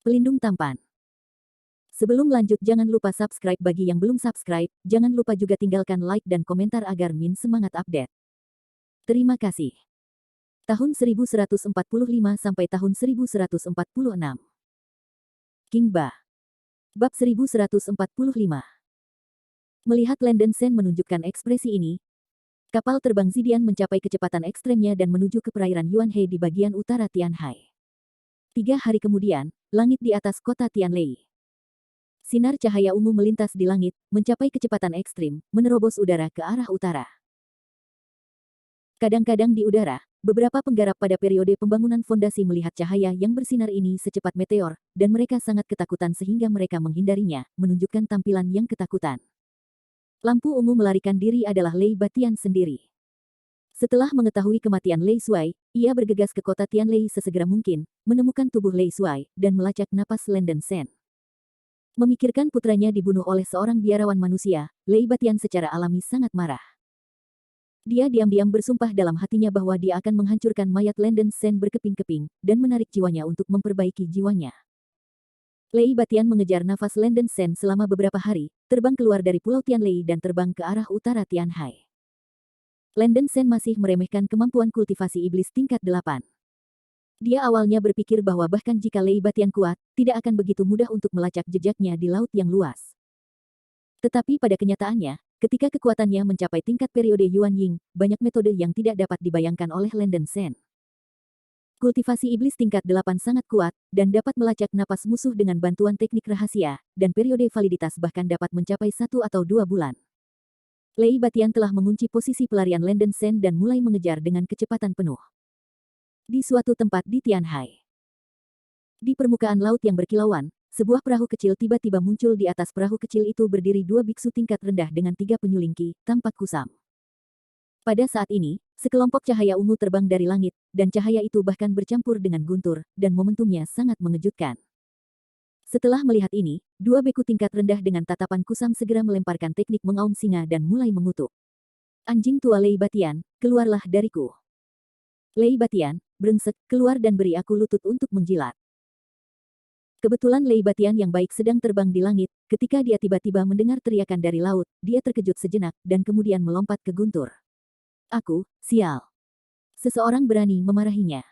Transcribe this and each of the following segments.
Pelindung tampan. Sebelum lanjut jangan lupa subscribe bagi yang belum subscribe, jangan lupa juga tinggalkan like dan komentar agar Min semangat update. Terima kasih. Tahun 1145 sampai tahun 1146. King Ba. Bab 1145. Melihat Landen Sen menunjukkan ekspresi ini, kapal terbang Zidian mencapai kecepatan ekstremnya dan menuju ke perairan Yuanhe di bagian utara Tianhai. 3 hari kemudian, langit di atas kota Tianlei. Sinar cahaya ungu melintas di langit, mencapai kecepatan ekstrim, menerobos udara ke arah utara. Kadang-kadang di udara, beberapa penggarap pada periode pembangunan fondasi melihat cahaya yang bersinar ini secepat meteor, dan mereka sangat ketakutan sehingga mereka menghindarinya, menunjukkan tampilan yang ketakutan. Lampu ungu melarikan diri adalah Lei Batian sendiri. Setelah mengetahui kematian Lei Suai, ia bergegas ke kota Tianlei sesegera mungkin, menemukan tubuh Lei Suai, dan melacak napas Landen Sen. Memikirkan putranya dibunuh oleh seorang biarawan manusia, Lei Batian secara alami sangat marah. Dia diam-diam bersumpah dalam hatinya bahwa dia akan menghancurkan mayat Landen Sen berkeping-keping, dan menarik jiwanya untuk memperbaiki jiwanya. Lei Batian mengejar nafas Landen Sen selama beberapa hari, terbang keluar dari Pulau Tianlei dan terbang ke arah utara Tianhai. Landen Sen masih meremehkan kemampuan kultivasi iblis tingkat 8. Dia awalnya berpikir bahwa bahkan jika Lei Batian kuat, tidak akan begitu mudah untuk melacak jejaknya di laut yang luas. Tetapi pada kenyataannya, ketika kekuatannya mencapai tingkat periode Yuan Ying, banyak metode yang tidak dapat dibayangkan oleh Landen Sen. Kultivasi iblis tingkat 8 sangat kuat, dan dapat melacak napas musuh dengan bantuan teknik rahasia, dan periode validitas bahkan dapat mencapai 1 atau 2 bulan. Lei Batian telah mengunci posisi pelarian Landen Sen dan mulai mengejar dengan kecepatan penuh. Di suatu tempat di Tianhai. Di permukaan laut yang berkilauan, sebuah perahu kecil tiba-tiba muncul di atas perahu kecil itu berdiri 2 biksu tingkat rendah dengan 3 penyulingki, tampak kusam. Pada saat ini, sekelompok cahaya ungu terbang dari langit, dan cahaya itu bahkan bercampur dengan guntur, dan momentumnya sangat mengejutkan. Setelah melihat ini, 2 beku tingkat rendah dengan tatapan kusam segera melemparkan teknik mengaum singa dan mulai mengutuk. Anjing tua Lei Batian, keluarlah dariku. Lei Batian, brengsek, keluar dan beri aku lutut untuk menjilat. Kebetulan Lei Batian yang baik sedang terbang di langit, ketika dia tiba-tiba mendengar teriakan dari laut, dia terkejut sejenak, dan kemudian melompat ke guntur. Aku, sial. Seseorang berani memarahinya.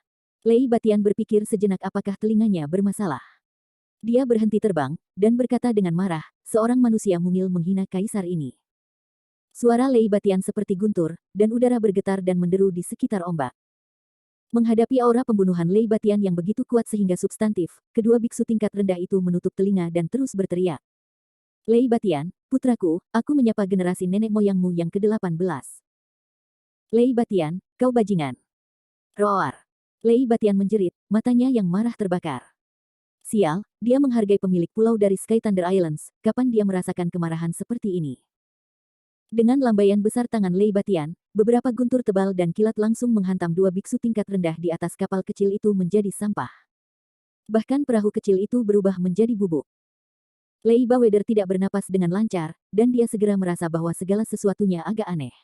Lei Batian berpikir sejenak apakah telinganya bermasalah. Dia berhenti terbang, dan berkata dengan marah, seorang manusia mungil menghina kaisar ini. Suara Lei Batian seperti guntur, dan udara bergetar dan menderu di sekitar ombak. Menghadapi aura pembunuhan Lei Batian yang begitu kuat sehingga substantif, kedua biksu tingkat rendah itu menutup telinga dan terus berteriak. Lei Batian, putraku, aku menyapa generasi nenek moyangmu yang ke-18. Lei Batian, kau bajingan. Roar. Lei Batian menjerit, matanya yang marah terbakar. Sial, dia menghargai pemilik pulau dari Sky Thunder Islands, kapan dia merasakan kemarahan seperti ini? Dengan lambaian besar tangan Lei Batian, beberapa guntur tebal dan kilat langsung menghantam 2 biksu tingkat rendah di atas kapal kecil itu menjadi sampah. Bahkan perahu kecil itu berubah menjadi bubuk. Lei Baweder tidak bernapas dengan lancar, dan dia segera merasa bahwa segala sesuatunya agak aneh.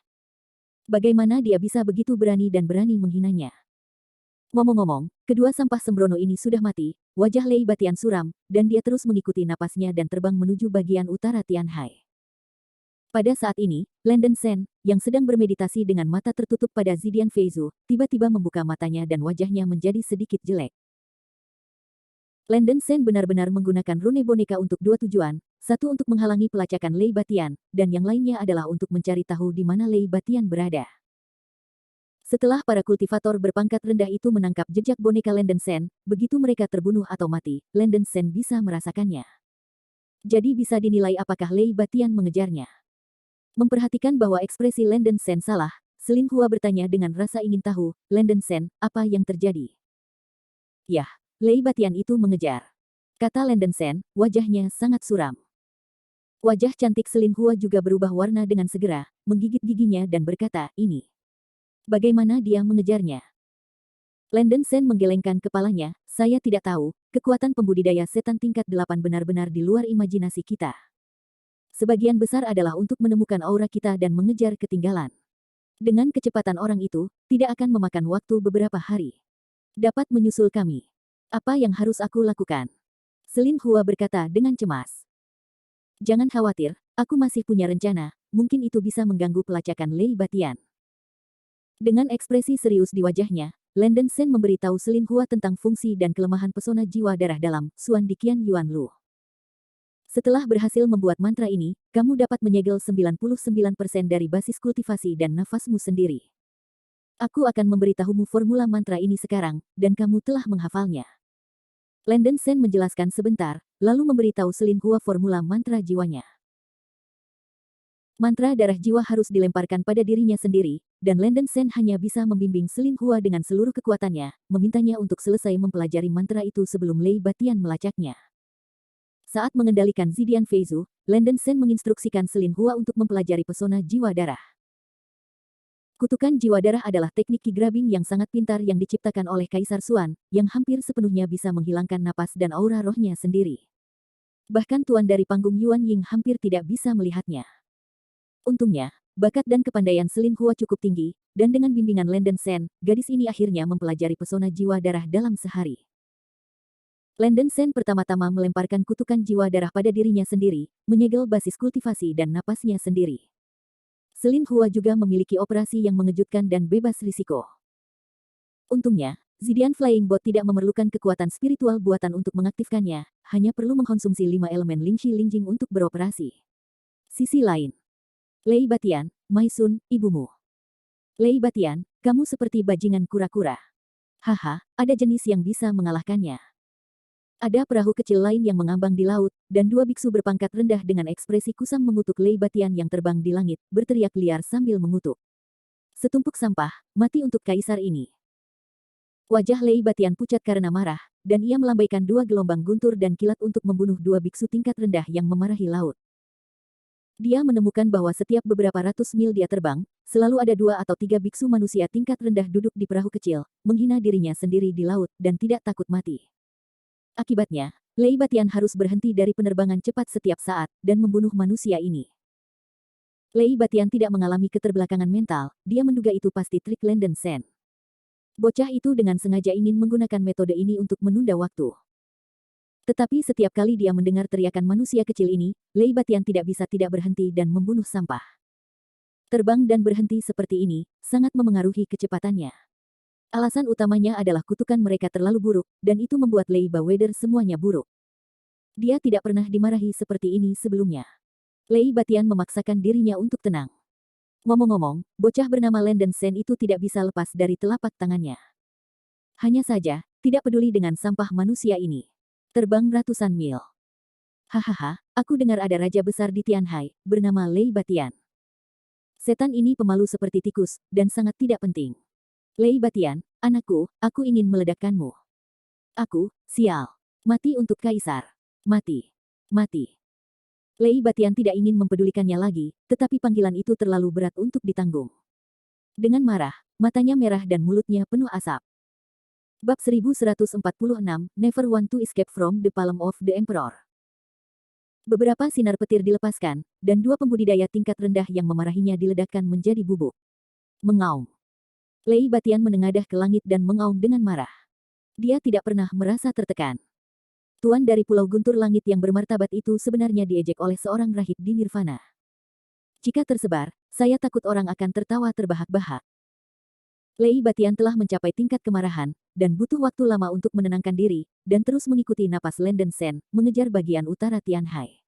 Bagaimana dia bisa begitu berani dan berani menghinanya? Ngomong-ngomong, kedua sampah sembrono ini sudah mati, wajah Lei Batian suram, dan dia terus mengikuti napasnya dan terbang menuju bagian utara Tianhai. Pada saat ini, Landen Sen, yang sedang bermeditasi dengan mata tertutup pada Zidian Feizu, tiba-tiba membuka matanya dan wajahnya menjadi sedikit jelek. Landen Sen benar-benar menggunakan rune boneka untuk 2 tujuan, satu untuk menghalangi pelacakan Lei Batian, dan yang lainnya adalah untuk mencari tahu di mana Lei Batian berada. Setelah para kultivator berpangkat rendah itu menangkap jejak boneka Landen Sen, begitu mereka terbunuh atau mati, Landen Sen bisa merasakannya. Jadi bisa dinilai apakah Lei Batian mengejarnya. Memperhatikan bahwa ekspresi Landen Sen salah, Selin Hua bertanya dengan rasa ingin tahu, Landen Sen, apa yang terjadi? Yah, Lei Batian itu mengejar. Kata Landen Sen, wajahnya sangat suram. Wajah cantik Selin Hua juga berubah warna dengan segera, menggigit giginya dan berkata, ini. Bagaimana dia mengejarnya? Landen Sen menggelengkan kepalanya, saya tidak tahu, kekuatan pembudidaya setan tingkat 8 benar-benar di luar imajinasi kita. Sebagian besar adalah untuk menemukan aura kita dan mengejar ketinggalan. Dengan kecepatan orang itu, tidak akan memakan waktu beberapa hari. Dapat menyusul kami. Apa yang harus aku lakukan? Selin Hua berkata dengan cemas. Jangan khawatir, aku masih punya rencana, mungkin itu bisa mengganggu pelacakan Lei Batian. Dengan ekspresi serius di wajahnya, Landen Sen memberitahu Selin Hua tentang fungsi dan kelemahan pesona jiwa darah dalam Suan Dikian Yuan Lu. Setelah berhasil membuat mantra ini, kamu dapat menyegel 99% dari basis kultivasi dan nafasmu sendiri. Aku akan memberitahumu formula mantra ini sekarang, dan kamu telah menghafalnya. Landen Sen menjelaskan sebentar, lalu memberitahu Selin Hua formula mantra jiwanya. Mantra darah jiwa harus dilemparkan pada dirinya sendiri, dan Landen Sen hanya bisa membimbing Selin Hua dengan seluruh kekuatannya, memintanya untuk selesai mempelajari mantra itu sebelum Lei Batian melacaknya. Saat mengendalikan Zidian Feizu, Landen Sen menginstruksikan Selin Hua untuk mempelajari pesona jiwa darah. Kutukan jiwa darah adalah teknik Qi Grabbing yang sangat pintar yang diciptakan oleh Kaisar Suan, yang hampir sepenuhnya bisa menghilangkan napas dan aura rohnya sendiri. Bahkan tuan dari panggung Yuan Ying hampir tidak bisa melihatnya. Untungnya, bakat dan kepandaian Selin Hua cukup tinggi, dan dengan bimbingan Landen Sen, gadis ini akhirnya mempelajari pesona jiwa darah dalam sehari. Landen Sen pertama-tama melemparkan kutukan jiwa darah pada dirinya sendiri, menyegel basis kultivasi dan napasnya sendiri. Selin Hua juga memiliki operasi yang mengejutkan dan bebas risiko. Untungnya, Zidian Flying Bot tidak memerlukan kekuatan spiritual buatan untuk mengaktifkannya, hanya perlu mengkonsumsi 5 elemen Lingxi Lingjing untuk beroperasi. Sisi lain. Lei Batian, Maisun, ibumu. Lei Batian, kamu seperti bajingan kura-kura. Haha, ada jenis yang bisa mengalahkannya. Ada perahu kecil lain yang mengambang di laut, dan dua biksu berpangkat rendah dengan ekspresi kusam mengutuk Lei Batian yang terbang di langit, berteriak liar sambil mengutuk. Setumpuk sampah, mati untuk kaisar ini. Wajah Lei Batian pucat karena marah, dan ia melambaikan dua gelombang guntur dan kilat untuk membunuh dua biksu tingkat rendah yang memarahi laut. Dia menemukan bahwa setiap beberapa ratus mil dia terbang, selalu ada 2 atau 3 biksu manusia tingkat rendah duduk di perahu kecil, menghina dirinya sendiri di laut dan tidak takut mati. Akibatnya, Lei Batian harus berhenti dari penerbangan cepat setiap saat, dan membunuh manusia ini. Lei Batian tidak mengalami keterbelakangan mental, dia menduga itu pasti trik Landen Sen. Bocah itu dengan sengaja ingin menggunakan metode ini untuk menunda waktu. Tetapi setiap kali dia mendengar teriakan manusia kecil ini, Lei Batian tidak bisa tidak berhenti dan membunuh sampah. Terbang dan berhenti seperti ini, sangat memengaruhi kecepatannya. Alasan utamanya adalah kutukan mereka terlalu buruk, dan itu membuat Lei Baweder semuanya buruk. Dia tidak pernah dimarahi seperti ini sebelumnya. Lei Batian memaksakan dirinya untuk tenang. Ngomong-ngomong, bocah bernama Landen Sen itu tidak bisa lepas dari telapak tangannya. Hanya saja, tidak peduli dengan sampah manusia ini. Terbang ratusan mil. Hahaha, aku dengar ada raja besar di Tianhai, bernama Lei Batian. Setan ini pemalu seperti tikus, dan sangat tidak penting. Lei Batian, anakku, aku ingin meledakkanmu. Aku, sial. Mati untuk kaisar. Mati. Mati. Lei Batian tidak ingin mempedulikannya lagi, tetapi panggilan itu terlalu berat untuk ditanggung. Dengan marah, matanya merah dan mulutnya penuh asap. Bab 1146, Never Want to Escape from the Palm of the Emperor. Beberapa sinar petir dilepaskan, dan dua pembudidaya tingkat rendah yang memarahinya diledakkan menjadi bubuk. Mengaum. Lei Batian menengadah ke langit dan mengaum dengan marah. Dia tidak pernah merasa tertekan. Tuan dari Pulau Guntur Langit yang bermartabat itu sebenarnya diejek oleh seorang rahib di Nirvana. Jika tersebar, saya takut orang akan tertawa terbahak-bahak. Lei Batian telah mencapai tingkat kemarahan, dan butuh waktu lama untuk menenangkan diri, dan terus mengikuti napas Landen Sen, mengejar bagian utara Tianhai.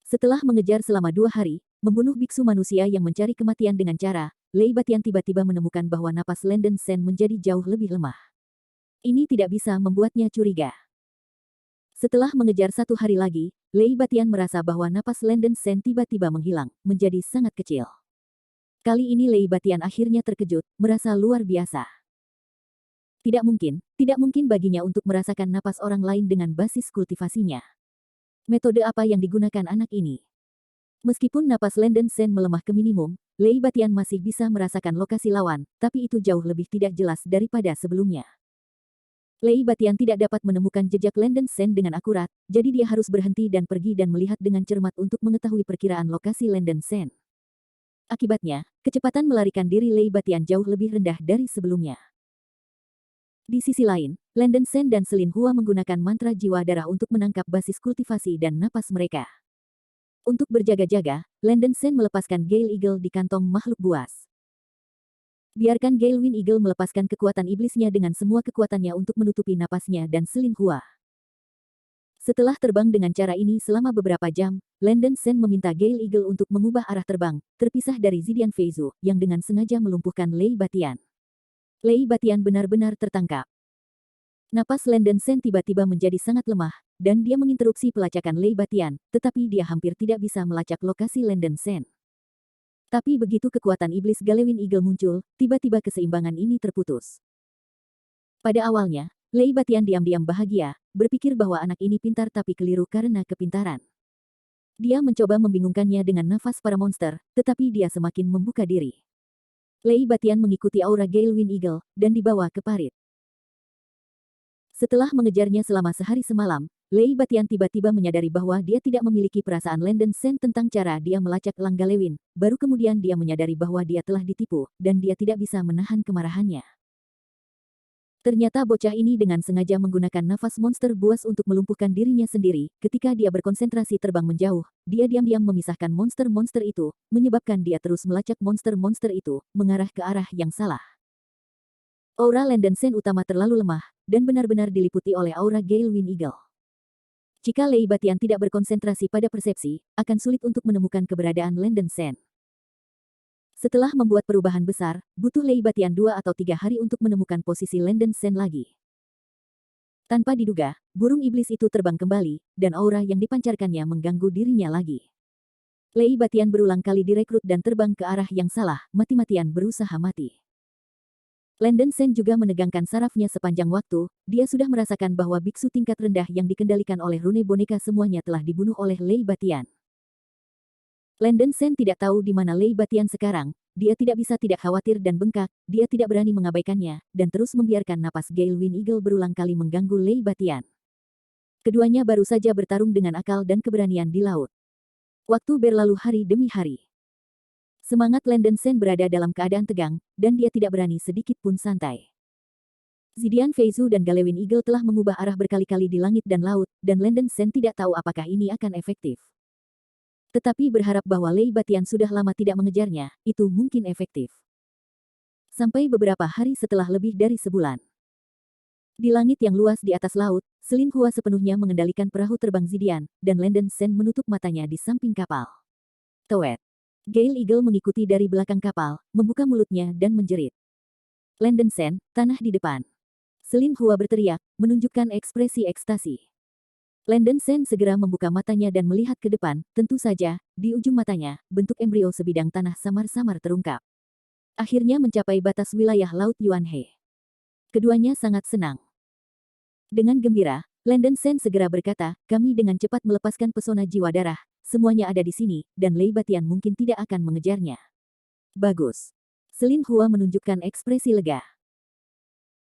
Setelah mengejar selama 2 hari, membunuh biksu manusia yang mencari kematian dengan cara, Lei Batian tiba-tiba menemukan bahwa napas Landen Sen menjadi jauh lebih lemah. Ini tidak bisa membuatnya curiga. Setelah mengejar 1 hari lagi, Lei Batian merasa bahwa napas Landen Sen tiba-tiba menghilang, menjadi sangat kecil. Kali ini Lei Batian akhirnya terkejut, merasa luar biasa. Tidak mungkin baginya untuk merasakan napas orang lain dengan basis kultivasinya. Metode apa yang digunakan anak ini? Meskipun napas Landen Sen melemah ke minimum, Lei Batian masih bisa merasakan lokasi lawan, tapi itu jauh lebih tidak jelas daripada sebelumnya. Lei Batian tidak dapat menemukan jejak Landen Sen dengan akurat, jadi dia harus berhenti dan pergi dan melihat dengan cermat untuk mengetahui perkiraan lokasi Landen Sen. Akibatnya, kecepatan melarikan diri Lei Batian jauh lebih rendah dari sebelumnya. Di sisi lain, Landen Sen dan Selin Hua menggunakan mantra jiwa darah untuk menangkap basis kultivasi dan napas mereka. Untuk berjaga-jaga, Landen Sen melepaskan Gale Eagle di kantong makhluk buas. Biarkan Gale Wind Eagle melepaskan kekuatan iblisnya dengan semua kekuatannya untuk menutupi napasnya dan Selin Hua. Setelah terbang dengan cara ini selama beberapa jam, Landen Sen meminta Gale Eagle untuk mengubah arah terbang, terpisah dari Zidian Feizu, yang dengan sengaja melumpuhkan Lei Batian. Lei Batian benar-benar tertangkap. Napas Landen Sen tiba-tiba menjadi sangat lemah, dan dia menginterupsi pelacakan Lei Batian, tetapi dia hampir tidak bisa melacak lokasi Landen Sen. Tapi begitu kekuatan iblis Galewin Eagle muncul, tiba-tiba keseimbangan ini terputus. Pada awalnya, Lei Batian diam-diam bahagia, berpikir bahwa anak ini pintar tapi keliru karena kepintaran. Dia mencoba membingungkannya dengan nafas para monster, tetapi dia semakin membuka diri. Lei Batian mengikuti aura Gale Wind Eagle, dan dibawa ke parit. Setelah mengejarnya selama sehari semalam, Lei Batian tiba-tiba menyadari bahwa dia tidak memiliki perasaan Landen Sen tentang cara dia melacak Lang Galewin, baru kemudian dia menyadari bahwa dia telah ditipu, dan dia tidak bisa menahan kemarahannya. Ternyata bocah ini dengan sengaja menggunakan nafas monster buas untuk melumpuhkan dirinya sendiri. Ketika dia berkonsentrasi terbang menjauh, dia diam-diam memisahkan monster-monster itu, menyebabkan dia terus melacak monster-monster itu, mengarah ke arah yang salah. Aura Landen Sen utama terlalu lemah, dan benar-benar diliputi oleh aura Gale Wind Eagle. Jika Lei Batian tidak berkonsentrasi pada persepsi, akan sulit untuk menemukan keberadaan Landen Sen. Setelah membuat perubahan besar, butuh Lei Batian 2 atau 3 hari untuk menemukan posisi Landen Sen lagi. Tanpa diduga, burung iblis itu terbang kembali, dan aura yang dipancarkannya mengganggu dirinya lagi. Lei Batian berulang kali direkrut dan terbang ke arah yang salah, mati-matian berusaha mati. Landen Sen juga menegangkan sarafnya sepanjang waktu, dia sudah merasakan bahwa biksu tingkat rendah yang dikendalikan oleh rune boneka semuanya telah dibunuh oleh Lei Batian. Landen Sen tidak tahu di mana Lei Batian sekarang, dia tidak bisa tidak khawatir dan bengkak, dia tidak berani mengabaikannya, dan terus membiarkan napas Gale Wind Eagle berulang kali mengganggu Lei Batian. Keduanya baru saja bertarung dengan akal dan keberanian di laut. Waktu berlalu hari demi hari. Semangat Landen Sen berada dalam keadaan tegang, dan dia tidak berani sedikit pun santai. Zidian Feizu dan Galewin Eagle telah mengubah arah berkali-kali di langit dan laut, dan Landen Sen tidak tahu apakah ini akan efektif. Tetapi berharap bahwa Lei Batian sudah lama tidak mengejarnya, itu mungkin efektif. Sampai beberapa hari setelah lebih dari sebulan. Di langit yang luas di atas laut, Selin Hua sepenuhnya mengendalikan perahu terbang Zidian, dan Landen Sen menutup matanya di samping kapal. Towet. Gale Eagle mengikuti dari belakang kapal, membuka mulutnya dan menjerit. Landen Sen, tanah di depan. Selin Hua berteriak, menunjukkan ekspresi ekstasi. Landen Sen segera membuka matanya dan melihat ke depan, tentu saja, di ujung matanya, bentuk embrio sebidang tanah samar-samar terungkap. Akhirnya mencapai batas wilayah Laut Yuanhe. Keduanya sangat senang. Dengan gembira, Landen Sen segera berkata, kami dengan cepat melepaskan pesona jiwa darah, semuanya ada di sini, dan Lei Batian mungkin tidak akan mengejarnya. Bagus. Selin Hua menunjukkan ekspresi lega.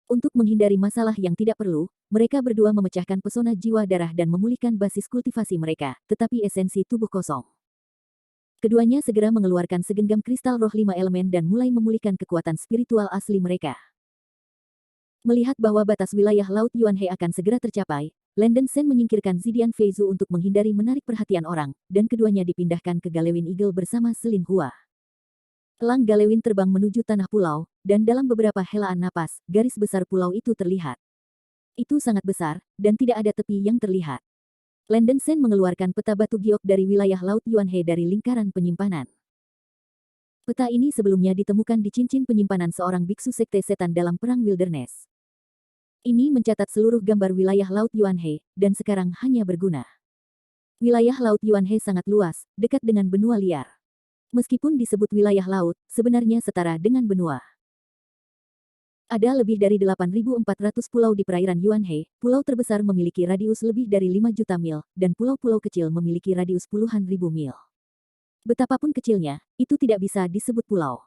Untuk menghindari masalah yang tidak perlu, mereka berdua memecahkan pesona jiwa darah dan memulihkan basis kultivasi mereka, tetapi esensi tubuh kosong. Keduanya segera mengeluarkan segenggam kristal roh 5 elemen dan mulai memulihkan kekuatan spiritual asli mereka. Melihat bahwa batas wilayah Laut Yuanhe akan segera tercapai, Landen Sen menyingkirkan Zidian Feizu untuk menghindari menarik perhatian orang, dan keduanya dipindahkan ke Galewin Eagle bersama Selin Hua. Lang Galewin terbang menuju tanah pulau, dan dalam beberapa helaan napas, garis besar pulau itu terlihat. Itu sangat besar, dan tidak ada tepi yang terlihat. Landen Sen mengeluarkan peta batu giok dari wilayah Laut Yuanhe dari lingkaran penyimpanan. Peta ini sebelumnya ditemukan di cincin penyimpanan seorang biksu sekte setan dalam perang wilderness. Ini mencatat seluruh gambar wilayah Laut Yuanhe, dan sekarang hanya berguna. Wilayah Laut Yuanhe sangat luas, dekat dengan benua liar. Meskipun disebut wilayah laut, sebenarnya setara dengan benua. Ada lebih dari 8.400 pulau di perairan Yuanhe, pulau terbesar memiliki radius lebih dari 5 juta mil, dan pulau-pulau kecil memiliki radius puluhan ribu mil. Betapapun kecilnya, itu tidak bisa disebut pulau.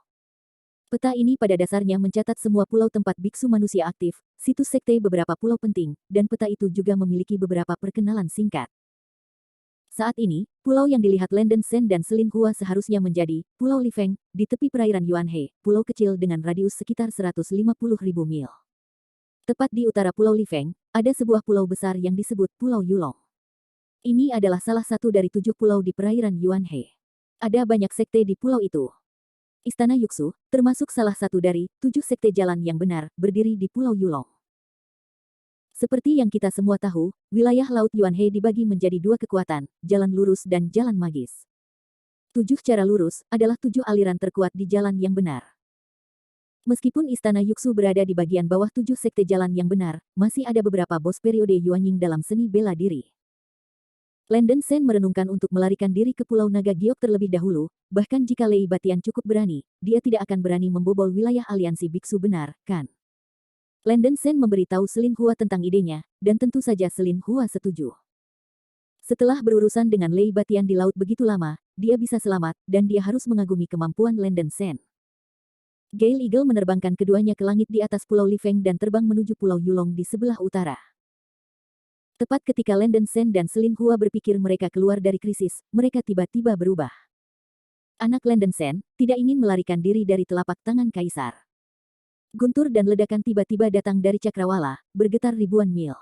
Peta ini pada dasarnya mencatat semua pulau tempat biksu manusia aktif, situs sekte beberapa pulau penting, dan peta itu juga memiliki beberapa perkenalan singkat. Saat ini, pulau yang dilihat Landen Sen dan Selin Hua seharusnya menjadi Pulau Lifeng, di tepi perairan Yuanhe, pulau kecil dengan radius sekitar 150.000 mil. Tepat di utara Pulau Lifeng, ada sebuah pulau besar yang disebut Pulau Yulong. Ini adalah salah satu dari 7 pulau di perairan Yuanhe. Ada banyak sekte di pulau itu. Istana Yuxu, termasuk salah satu dari 7 sekte jalan yang benar, berdiri di Pulau Yulong. Seperti yang kita semua tahu, wilayah Laut Yuanhe dibagi menjadi 2 kekuatan, jalan lurus dan jalan magis. 7 cara lurus adalah 7 aliran terkuat di jalan yang benar. Meskipun Istana Yuxu berada di bagian bawah 7 sekte jalan yang benar, masih ada beberapa bos periode Yuanying dalam seni bela diri. Landen Sen merenungkan untuk melarikan diri ke Pulau Naga Giok terlebih dahulu, bahkan jika Lei Batian cukup berani, dia tidak akan berani membobol wilayah aliansi biksu benar, kan? Landen Sen memberitahu Selin Hua tentang idenya, dan tentu saja Selin Hua setuju. Setelah berurusan dengan Lei Batian di laut begitu lama, dia bisa selamat, dan dia harus mengagumi kemampuan Landen Sen. Gale Eagle menerbangkan keduanya ke langit di atas Pulau Lifeng dan terbang menuju Pulau Yulong di sebelah utara. Tepat ketika Landen Sen dan Selin Hua berpikir mereka keluar dari krisis, mereka tiba-tiba berubah. Anak Landen Sen tidak ingin melarikan diri dari telapak tangan kaisar. Guntur dan ledakan tiba-tiba datang dari cakrawala, bergetar ribuan mil.